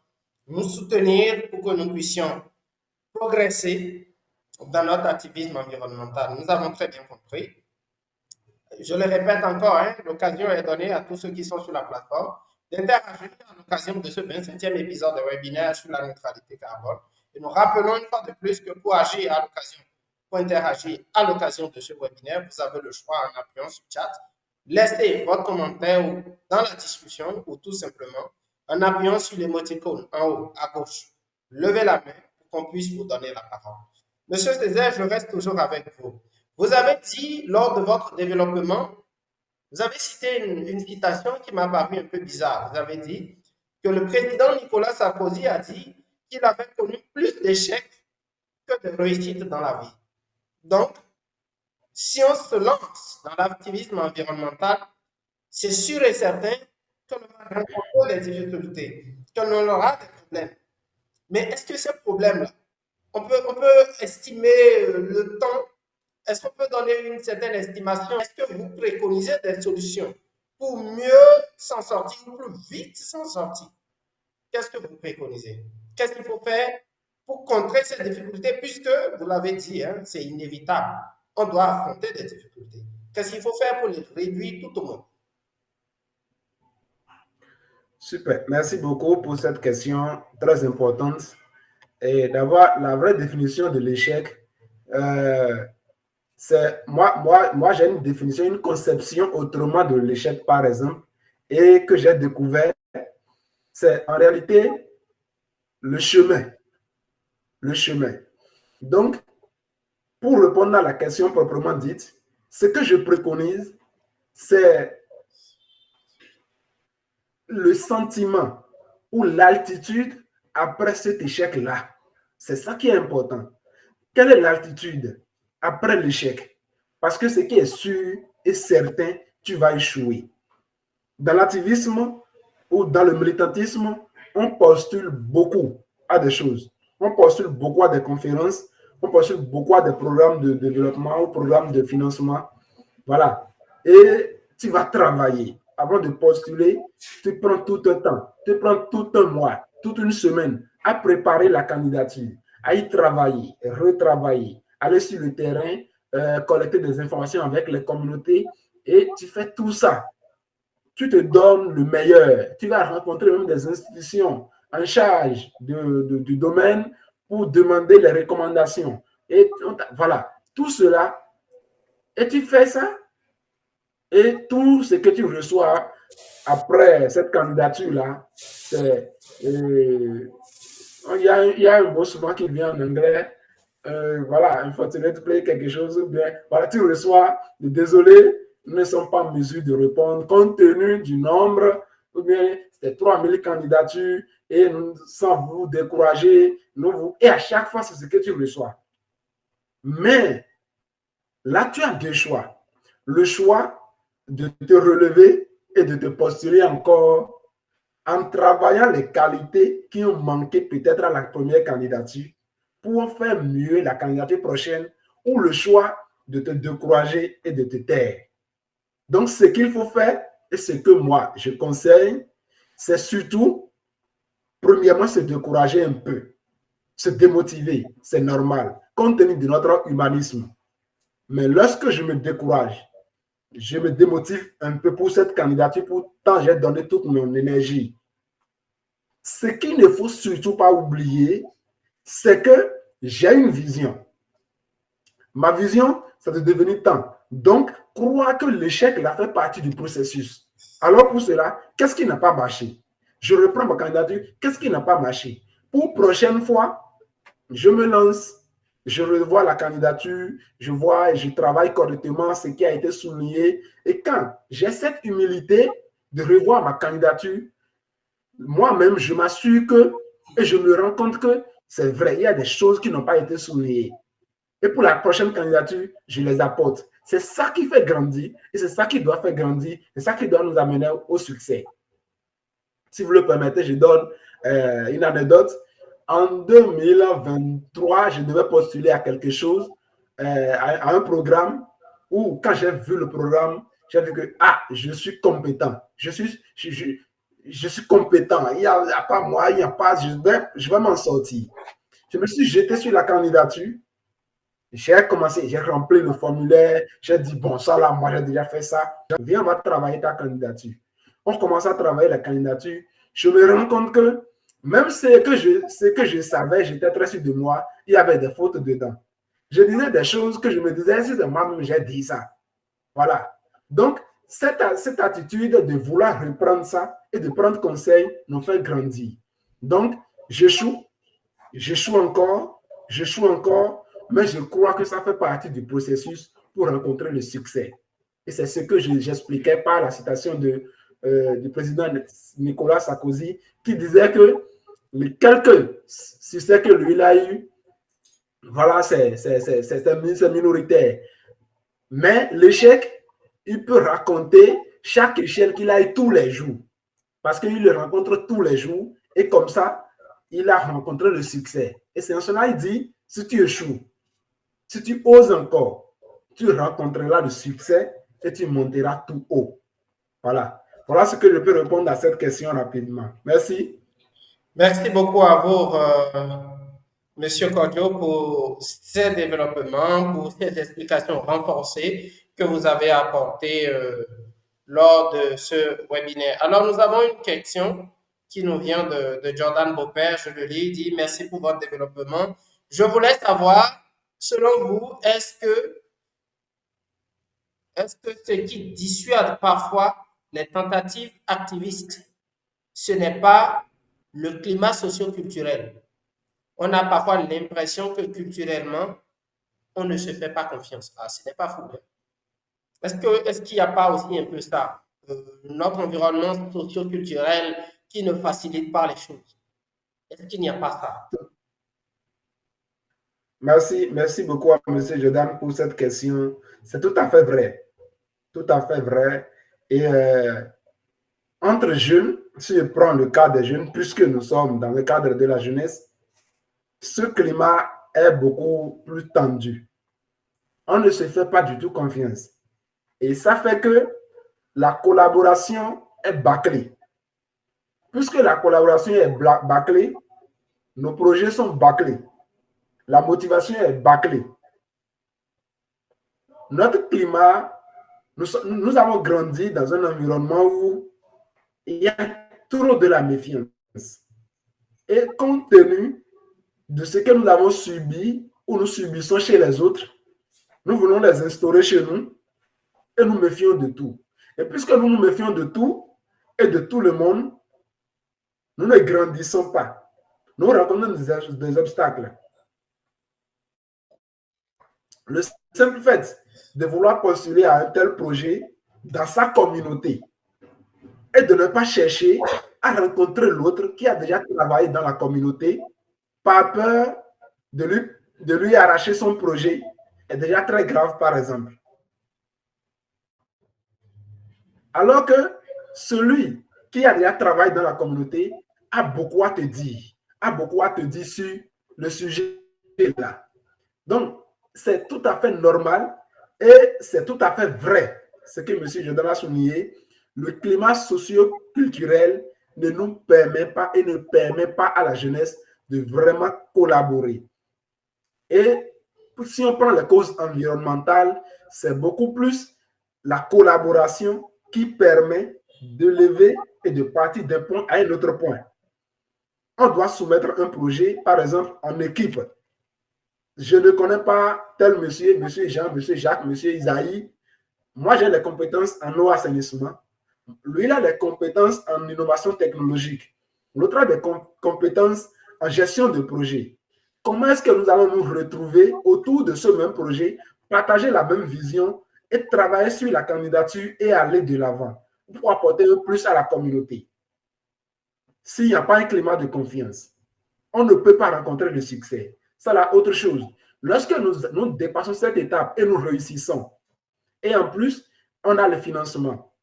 nous soutenir pour que nous puissions progresser dans notre activisme environnemental. Nous avons très bien compris. Je le répète encore, hein, l'occasion est donnée à tous ceux qui sont sur la plateforme d'interagir à l'occasion de ce 27e épisode de webinaire sur la neutralité carbone. Et nous rappelons une fois de plus que pour agir à l'occasion, pour interagir à l'occasion de ce webinaire, vous avez le choix en appuyant sur le chat. Laissez votre commentaire dans la discussion ou tout simplement en appuyant sur l'émoticône en haut à gauche. Levez la main pour qu'on puisse vous donner la parole. Monsieur Césaire, je reste toujours avec vous. Vous avez dit lors de votre développement, vous avez cité une citation qui m'a paru un peu bizarre. Vous avez dit que le président Nicolas Sarkozy a dit qu'il avait connu plus d'échecs que de réussites dans la vie. Donc, si on se lance dans l'activisme environnemental, c'est sûr et certain qu'on va rencontrer des difficultés, qu'on aura des problèmes. Mais est-ce que ces problèmes-là, on peut estimer le temps? Est-ce qu'on peut donner une certaine estimation? Est-ce que vous préconisez des solutions pour mieux s'en sortir, ou plus vite s'en sortir? Qu'est-ce que vous préconisez? qu'est-ce qu'il faut faire pour contrer ces difficultés, puisque, vous l'avez dit, hein, c'est inévitable. On doit affronter des difficultés. Qu'est-ce qu'il faut faire pour les réduire tout au moins? Super. Merci beaucoup pour cette question très importante. Et d'avoir la vraie définition de l'échec, c'est moi j'ai une définition, une conception autrement de l'échec, par exemple, et que j'ai découvert, c'est en réalité le chemin. Le chemin. Donc, pour répondre à la question proprement dite, ce que je préconise, c'est le sentiment ou l'altitude après cet échec-là. C'est ça qui est important. Quelle est l'altitude après l'échec? Parce que ce qui est sûr et certain, tu vas échouer. Dans l'activisme ou dans le militantisme, on postule beaucoup à des choses. On postule beaucoup à des conférences, on postule beaucoup à des programmes de développement ou programmes de financement. Voilà. Et tu vas travailler. Avant de postuler, tu prends tout un temps, tu prends tout un mois, toute une semaine à préparer la candidature, à y travailler, retravailler, aller sur le terrain, collecter des informations avec les communautés et tu fais tout ça. Tu te donnes le meilleur. Tu vas rencontrer même des institutions en charge du domaine pour demander les recommandations. Et voilà, tout cela. Et tu fais ça, et tout ce que tu reçois après cette candidature-là, c'est. Il y a un mot souvent qui vient en anglais. Voilà, unfortunate play, quelque chose. Bien, voilà, tu reçois, désolé, nous ne sommes pas en mesure de répondre compte tenu du nombre, ou bien c'est 3000 candidatures et nous, sans vous décourager, et à chaque fois, c'est ce que tu reçois. Mais là, tu as deux choix. Le choix de te relever et de te postuler encore en travaillant les qualités qui ont manqué peut-être à la première candidature pour faire mieux la candidature prochaine, ou le choix de te décourager et de te taire. Donc, ce qu'il faut faire, et ce que moi je conseille, c'est surtout, premièrement, se décourager un peu, se démotiver, c'est normal, compte tenu de notre humanisme. Mais lorsque je me décourage, je me démotive un peu pour cette candidature, pourtant j'ai donné toute mon énergie. Ce qu'il ne faut surtout pas oublier, c'est que j'ai une vision. Ma vision, c'est de devenir tant. Donc, croire que l'échec là fait partie du processus. Alors pour cela, qu'est-ce qui n'a pas marché? Je reprends ma candidature, qu'est-ce qui n'a pas marché? Pour prochaine fois, je me lance, je revois la candidature, je vois et je travaille correctement ce qui a été souligné. Et quand j'ai cette humilité de revoir ma candidature, moi-même, je m'assure que, et je me rends compte que c'est vrai, il y a des choses qui n'ont pas été soulignées. Et pour la prochaine candidature, je les apporte. C'est ça qui fait grandir et c'est ça qui doit faire grandir, c'est ça qui doit nous amener au succès. Si vous le permettez, je donne une anecdote. En 2023, je devais postuler à quelque chose, à un programme où, quand j'ai vu le programme, j'ai vu que, je suis compétent. Je suis compétent. Il n'y a pas moi, il n'y a pas, je vais m'en sortir. Je me suis jeté sur la candidature. J'ai commencé, j'ai rempli le formulaire, j'ai dit, bon, ça là, moi j'ai déjà fait ça. Viens, on va travailler ta candidature. On commence à travailler la candidature. Je me rends compte que même ce que je savais, j'étais très sûr de moi, il y avait des fautes dedans. Je disais des choses que je me disais, si c'est moi-même, j'ai dit ça. Voilà. Donc, cette attitude de vouloir reprendre ça et de prendre conseil nous fait grandir. Donc, j'échoue encore, mais je crois que ça fait partie du processus pour rencontrer le succès. Et c'est ce que j'expliquais par la citation du président Nicolas Sarkozy, qui disait que les quelques succès que lui a eu, voilà, c'est minoritaire. Mais l'échec, il peut raconter chaque échelle qu'il a eu tous les jours. Parce qu'il le rencontre tous les jours. Et comme ça, il a rencontré le succès. Et c'est en cela il dit, si tu échoues, si tu oses encore, tu rencontreras le succès et tu monteras tout haut. Voilà. Voilà ce que je peux répondre à cette question rapidement. Merci. Merci beaucoup à vous, Monsieur Kodjo, pour ces développements, pour ces explications renforcées que vous avez apportées lors de ce webinaire. Alors, nous avons une question qui nous vient de Jordan Beaupère. Je le lis, il dit merci pour votre développement. Je voulais savoir, selon vous, est-ce que ce qui dissuade parfois les tentatives activistes, ce n'est pas le climat socio-culturel? On a parfois l'impression que culturellement, on ne se fait pas confiance. Ah, ce n'est pas fou, hein. Est-ce qu'il n'y a pas aussi un peu ça, notre environnement socio-culturel qui ne facilite pas les choses? Est-ce qu'il n'y a pas ça? Merci beaucoup à M. Jordan pour cette question. C'est tout à fait vrai. Tout à fait vrai. Et entre jeunes, si je prends le cas des jeunes, puisque nous sommes dans le cadre de la jeunesse, ce climat est beaucoup plus tendu. On ne se fait pas du tout confiance. Et ça fait que la collaboration est bâclée. Puisque la collaboration est bâclée, nos projets sont bâclés. La motivation est bâclée. Notre climat, nous avons grandi dans un environnement où il y a trop de la méfiance. Et compte tenu de ce que nous avons subi ou nous subissons chez les autres, nous voulons les instaurer chez nous et nous méfions de tout. Et puisque nous nous méfions de tout et de tout le monde, nous ne grandissons pas. Nous rencontrons des obstacles. Le simple fait de vouloir postuler à un tel projet dans sa communauté et de ne pas chercher à rencontrer l'autre qui a déjà travaillé dans la communauté par peur de lui arracher son projet est déjà très grave, par exemple. Alors que celui qui a déjà travaillé dans la communauté a beaucoup à te dire sur le sujet là. Donc, c'est tout à fait normal et c'est tout à fait vrai ce que M. Jordan a souligné. Le climat socio-culturel ne nous permet pas et ne permet pas à la jeunesse de vraiment collaborer. Et si on prend les causes environnementales, c'est beaucoup plus la collaboration qui permet de lever et de partir d'un point à un autre point. On doit soumettre un projet, par exemple, en équipe. Je ne connais pas tel monsieur, monsieur Jean, monsieur Jacques, monsieur Isaïe. Moi, j'ai les compétences en eau assainissement. Lui, il a des compétences en innovation technologique. L'autre a des compétences en gestion de projet. Comment est-ce que nous allons nous retrouver autour de ce même projet, partager la même vision et travailler sur la candidature et aller de l'avant pour apporter un plus à la communauté? S'il n'y a pas un climat de confiance, on ne peut pas rencontrer le succès. Ça, là, autre chose. Lorsque nous dépassons cette étape et nous réussissons, et en plus, on a le financement,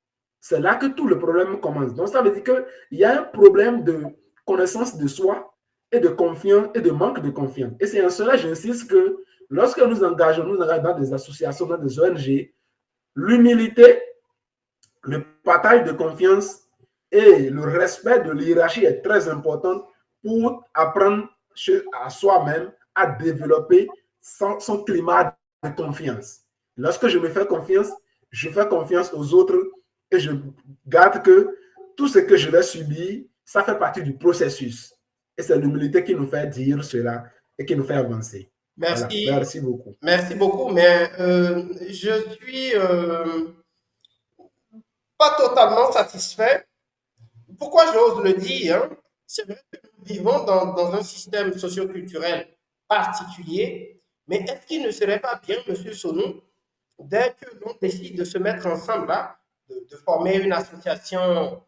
c'est là que tout le problème commence. Donc, ça veut dire qu'il y a un problème de connaissance de soi et de confiance et de manque de confiance. Et c'est en cela, j'insiste, que lorsque nous engageons dans des associations, dans des ONG, l'humilité, le partage de confiance et le respect de l'hiérarchie est très important pour apprendre à soi-même à développer son climat de confiance. Lorsque je fais confiance aux autres et je garde que tout ce que je vais subir, ça fait partie du processus. Et c'est l'humilité qui nous fait dire cela et qui nous fait avancer. Voilà, Merci, merci beaucoup. merci beaucoup, mais je suis pas totalement satisfait. Pourquoi j'ose le dire, hein? C'est vrai que nous vivons dans un système socioculturel particulier, mais est-ce qu'il ne serait pas bien, Monsieur Sonou, dès que l'on décide de se mettre ensemble là, de former une association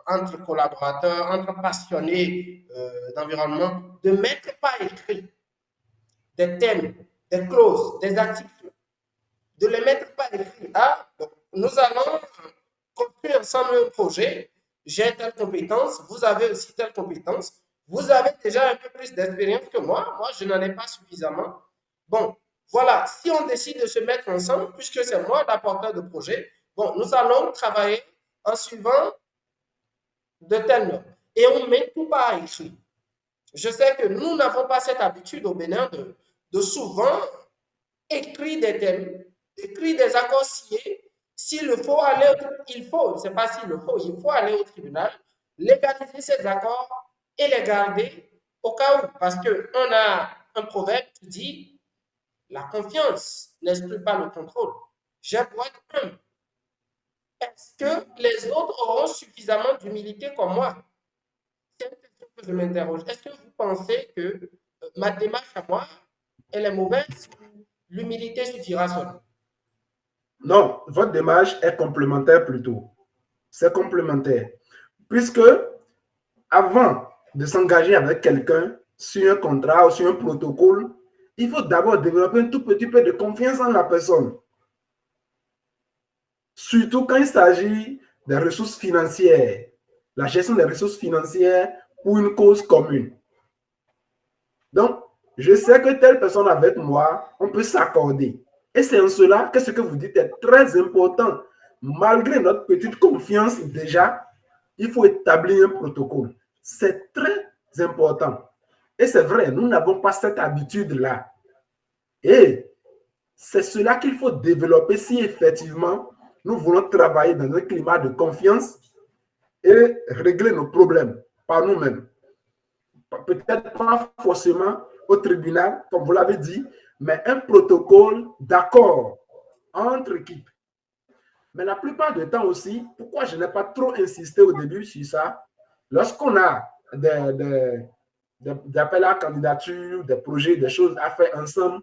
entre collaborateurs, entre passionnés d'environnement, de mettre par écrit des thèmes, des clauses, des articles, de les mettre par écrit. Ah, donc, nous allons construire ensemble un projet. J'ai telle compétence, vous avez aussi telle compétence. Vous avez déjà un peu plus d'expérience que moi je n'en ai pas suffisamment. Bon, voilà, si on décide de se mettre ensemble, puisque c'est moi l'apporteur de projet, bon, nous allons travailler en suivant de telles normes. et on met tout par écrit. Je sais que nous n'avons pas cette habitude au Bénin de souvent écrire des thèmes, écrire des accords signés. S'il faut aller, il faut, c'est pas s'il le faut, il faut aller au tribunal, légaliser ces accords et les garder au cas où. Parce qu'on a un proverbe qui dit la confiance n'exclut pas le contrôle. J'ai beau être humble. Est-ce que les autres auront suffisamment d'humilité comme moi? C'est une question que je m'interroge. Est-ce que vous pensez que ma démarche à moi, elle est mauvaise ou l'humilité suffira seule? Non, votre démarche est complémentaire plutôt. C'est complémentaire. Puisque avant de s'engager avec quelqu'un sur un contrat ou sur un protocole, il faut d'abord développer un tout petit peu de confiance en la personne. Surtout quand il s'agit des ressources financières, la gestion des ressources financières pour une cause commune. Donc, je sais que telle personne avec moi, on peut s'accorder. Et c'est en cela que ce que vous dites est très important. Malgré notre petite confiance déjà, il faut établir un protocole. C'est très important. Et c'est vrai, nous n'avons pas cette habitude-là. Et c'est cela qu'il faut développer si effectivement nous voulons travailler dans un climat de confiance et régler nos problèmes par nous-mêmes. Peut-être pas forcément au tribunal, comme vous l'avez dit, mais un protocole d'accord entre équipes. Mais la plupart du temps aussi, pourquoi je n'ai pas trop insisté au début sur ça, lorsqu'on a des appels à candidature, des projets, des choses à faire ensemble,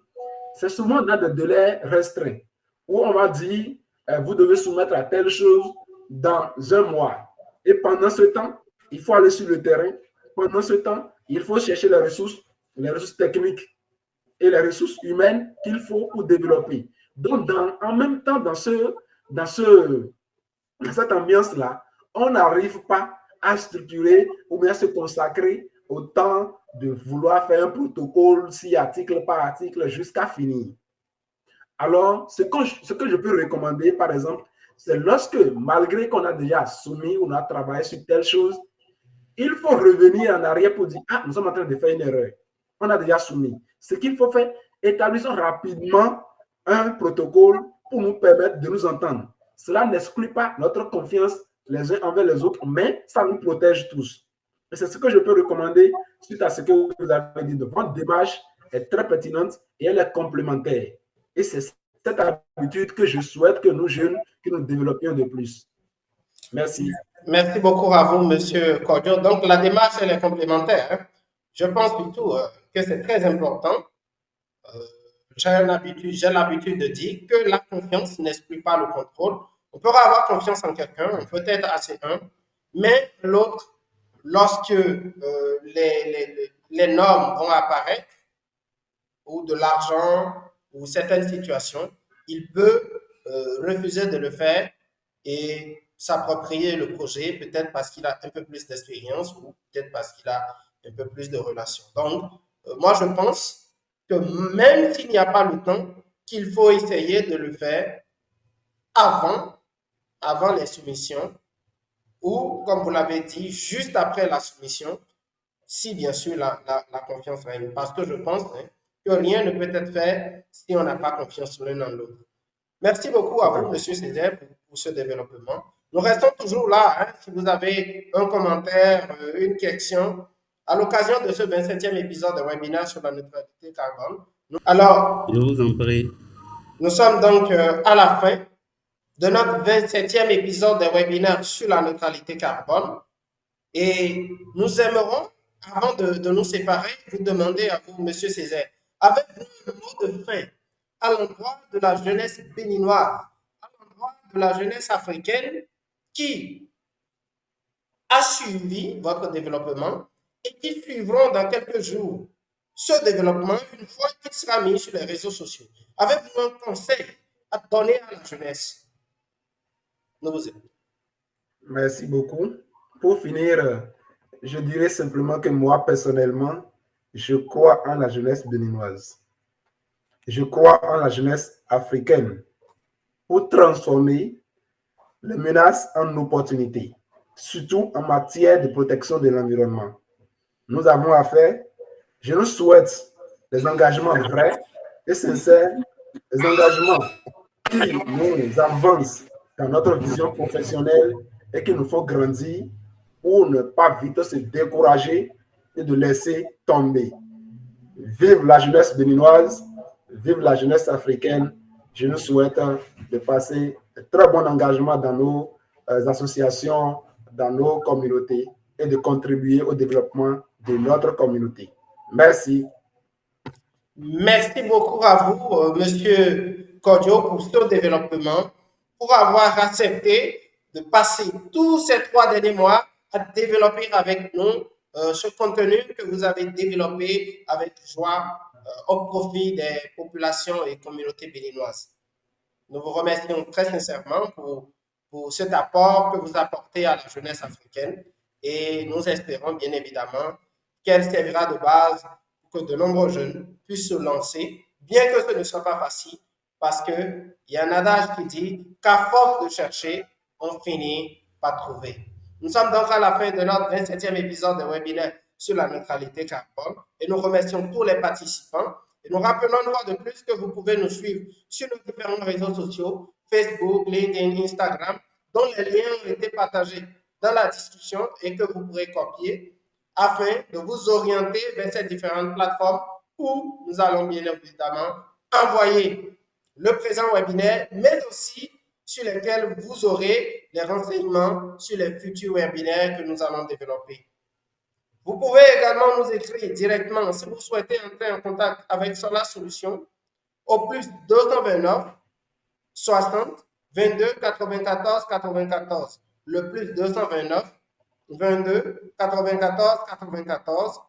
c'est souvent dans des délais restreints où on va dire, vous devez soumettre à telle chose dans un mois. Et pendant ce temps, il faut aller sur le terrain. Pendant ce temps, il faut chercher les ressources techniques et les ressources humaines qu'il faut pour développer. Donc, en même temps, dans cette ambiance-là, on n'arrive pas à structurer ou bien à se consacrer au temps de vouloir faire un protocole, si article par article, jusqu'à finir. Alors, ce que je peux recommander, par exemple, c'est lorsque, malgré qu'on a déjà soumis, on a travaillé sur telle chose, il faut revenir en arrière pour dire, ah, nous sommes en train de faire une erreur. On a déjà soumis. Ce qu'il faut faire, établissons rapidement un protocole pour nous permettre de nous entendre. Cela n'exclut pas notre confiance les uns envers les autres, mais ça nous protège tous. Et c'est ce que je peux recommander suite à ce que vous avez dit. Votre démarche est très pertinente et elle est complémentaire. Et c'est cette habitude que je souhaite que nous jeunes, que nous développions de plus. Merci. Merci beaucoup à vous, Monsieur Cordio. Donc, la démarche, elle est complémentaire, hein. Je pense plutôt que c'est très important. Euh, j'ai l'habitude de dire que la confiance n'exclut pas le contrôle. On peut avoir confiance en quelqu'un, on peut être assez humble, mais l'autre, lorsque les normes vont apparaître, ou de l'argent, ou certaines situations, il peut refuser de le faire et s'approprier le projet, peut-être parce qu'il a un peu plus d'expérience ou peut-être parce qu'il a un peu plus de relations. Donc, moi, je pense que même s'il n'y a pas le temps, qu'il faut essayer de le faire avant, avant les soumissions ou, comme vous l'avez dit, juste après la soumission, si bien sûr la confiance règne. Parce que je pense hein, que rien ne peut être fait si on n'a pas confiance l'un en l'autre. Merci beaucoup à vous, Monsieur Césaire, pour ce développement. Nous restons toujours là. Hein, si vous avez un commentaire, une question, à l'occasion de ce 27e épisode de webinaire sur la neutralité carbone. Alors, Je vous en prie. nous sommes donc à la fin de notre 27e épisode de webinaire sur la neutralité carbone. Et nous aimerons, avant de nous séparer, vous demander à vous, Monsieur Césaire, avez-vous un mot de fin à l'endroit de la jeunesse béninoise, à l'endroit de la jeunesse africaine qui a suivi votre développement et qui suivront dans quelques jours ce développement une fois qu'il sera mis sur les réseaux sociaux? Avez-vous un conseil à donner à la jeunesse? Nous vous aimons. Merci beaucoup. Pour finir, je dirais simplement que moi, personnellement, je crois en la jeunesse béninoise. Je crois en la jeunesse africaine pour transformer les menaces en opportunités. surtout en matière de protection de l'environnement. Nous avons affaire, je nous souhaite des engagements vrais et sincères, des engagements qui nous avancent dans notre vision professionnelle et qui nous font grandir pour ne pas vite se décourager et de laisser tomber. Vive la jeunesse béninoise, vive la jeunesse africaine. Je nous souhaite de passer de très bons engagements dans nos associations, dans nos communautés et de contribuer au développement de notre communauté. Merci. Merci beaucoup à vous, Monsieur Kodjo, pour ce développement, pour avoir accepté de passer tous ces 3 derniers mois à développer avec nous ce contenu que vous avez développé avec joie au profit des populations et communautés béninoises. Nous vous remercions très sincèrement pour cet apport que vous apportez à la jeunesse africaine et nous espérons bien évidemment qu'elle servira de base pour que de nombreux jeunes puissent se lancer, bien que ce ne soit pas facile, parce qu'il y a un adage qui dit qu'à force de chercher, on finit par trouver. Nous sommes donc à la fin de notre 27e épisode de webinaire sur la neutralité carbone et nous remercions tous les participants. Et nous rappelons une fois de plus que vous pouvez nous suivre sur nos différents réseaux sociaux, Facebook, LinkedIn, Instagram, dont les liens ont été partagés dans la discussion et que vous pourrez copier afin de vous orienter vers ces différentes plateformes où nous allons bien évidemment envoyer le présent webinaire, mais aussi sur lesquels vous aurez les renseignements sur les futurs webinaires que nous allons développer. Vous pouvez également nous écrire directement si vous souhaitez entrer en contact avec Solar Solutions au plus 229 60 22 94 94. Le plus 229 22 94 94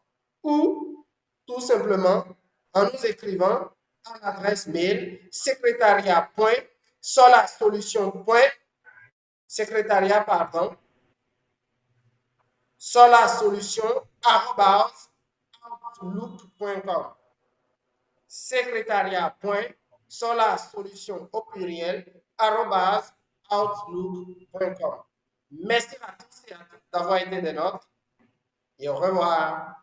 ou tout simplement en nous écrivant à l'adresse mail secrétariat.solarsolution@outlook.com. secrétariat.solarsolution au pluriel @outlook.com. Merci à tous et à toutes d'avoir été des nôtres et au revoir.